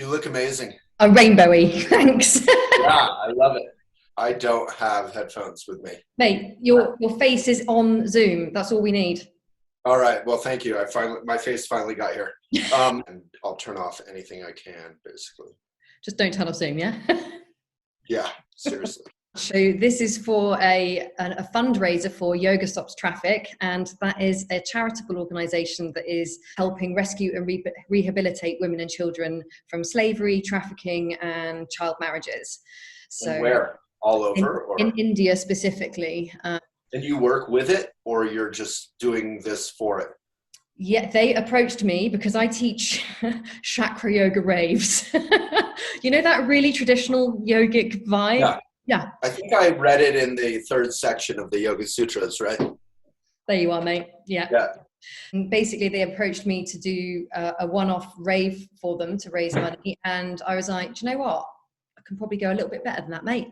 You look amazing. A rainbowy, thanks. Yeah, I love it. I don't have headphones with me. Mate, your face is on Zoom. That's all we need. All right. Well, thank you. My face finally got here. And I'll turn off anything I can, basically. Just don't turn off Zoom, yeah? Yeah, seriously. So this is for a fundraiser for Yoga Stops Traffic, and that is a charitable organisation that is helping rescue and rehabilitate women and children from slavery, trafficking, and child marriages. So And where? All over? In India specifically. And you work with it, or you're just doing this for it? Yeah, they approached me because I teach chakra yoga raves. You know that really traditional yogic vibe? Yeah. Yeah. I think I read it in the third section of the Yoga Sutras, right? There you are, mate. Yeah. Yeah. And basically, they approached me to do a one-off rave for them to raise money. And I was like, do you know what? I can probably go a little bit better than that, mate.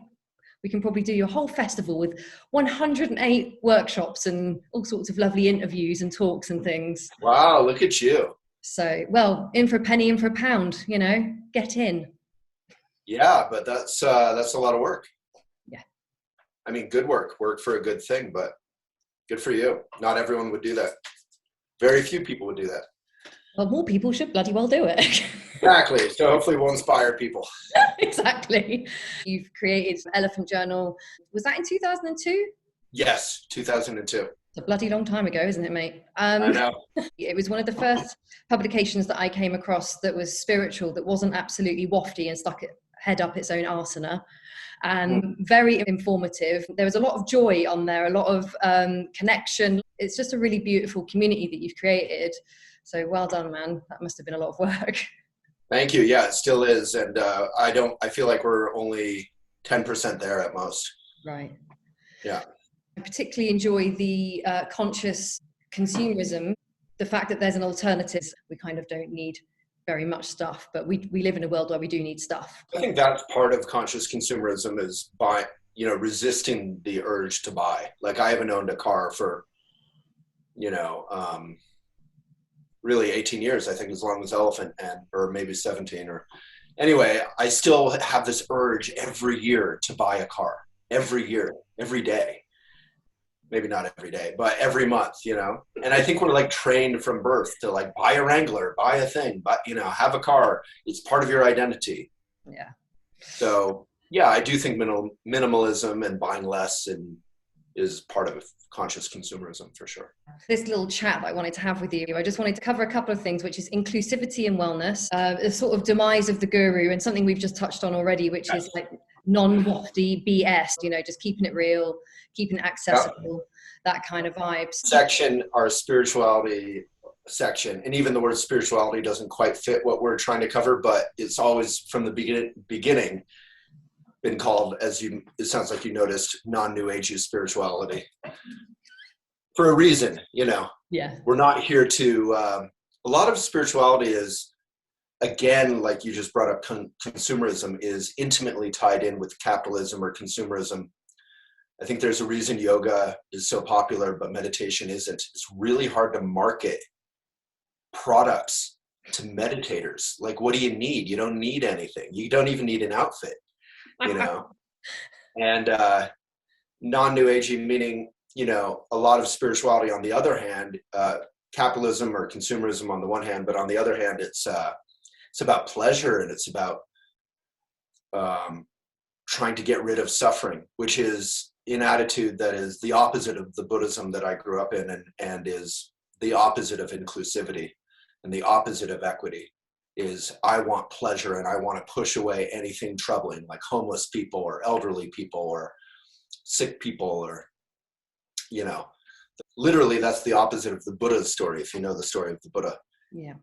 We can probably do your whole festival with 108 workshops and all sorts of lovely interviews and talks and things. Wow, look at you. So, well, in for a penny, in for a pound, get in. Yeah, but that's a lot of work. Yeah. I mean, good work for a good thing, but good for you. Not everyone would do that. Very few people would do that. Well, more people should bloody well do it. Exactly. So hopefully we'll inspire people. Exactly. You've created Elephant Journal. Was that in 2002? Yes, 2002. It's a bloody long time ago, isn't it, mate? I know. It was one of the first publications that I came across that was spiritual, that wasn't absolutely wafty and stuck it head up its own arsena, and very informative. There was a lot of joy on there, a lot of connection. It's just a really beautiful community that you've created. So well done, man. That must have been a lot of work. Thank you. Yeah, it still is. And I feel like we're only 10% there at most. Right. Yeah. I particularly enjoy the conscious consumerism, the fact that there's an alternative. We kind of don't need very much stuff, but we live in a world where we do need stuff. I think that's part of conscious consumerism is resisting the urge to buy. Like I haven't owned a car for, really 18 years, I think, as long as Elephant, or maybe 17, or anyway, I still have this urge every year to buy a car, every year, every day. Maybe not every day, but every month, and I think we're like trained from birth to like buy a Wrangler, buy a thing, but have a car. It's part of your identity. Yeah. So yeah, I do think minimalism and buying less is part of conscious consumerism for sure. This little chat that I wanted to have with you, I just wanted to cover a couple of things, which is inclusivity and wellness, the sort of demise of the guru, and something we've just touched on already, which is like non-wafty BS, just keeping it real, keeping it accessible, that kind of vibes. Our spirituality section, and even the word spirituality doesn't quite fit what we're trying to cover, but it's always from the beginning been called, it sounds like you noticed, non-new agey spirituality for a reason. Yeah, we're not here to a lot of spirituality is, again, like you just brought up, consumerism is intimately tied in with capitalism or consumerism. I think there's a reason yoga is so popular, but meditation isn't. It's really hard to market products to meditators. Like, what do you need? You don't need anything. You don't even need an outfit, and non-new agey meaning, a lot of spirituality on the other hand, capitalism or consumerism on the one hand, but on the other hand, it's about pleasure, and it's about trying to get rid of suffering, which is an attitude that is the opposite of the Buddhism that I grew up in, and is the opposite of inclusivity, and the opposite of equity is I want pleasure, and I want to push away anything troubling, like homeless people or elderly people or sick people, or literally that's the opposite of the Buddha's story, if you know the story of the Buddha. Yeah.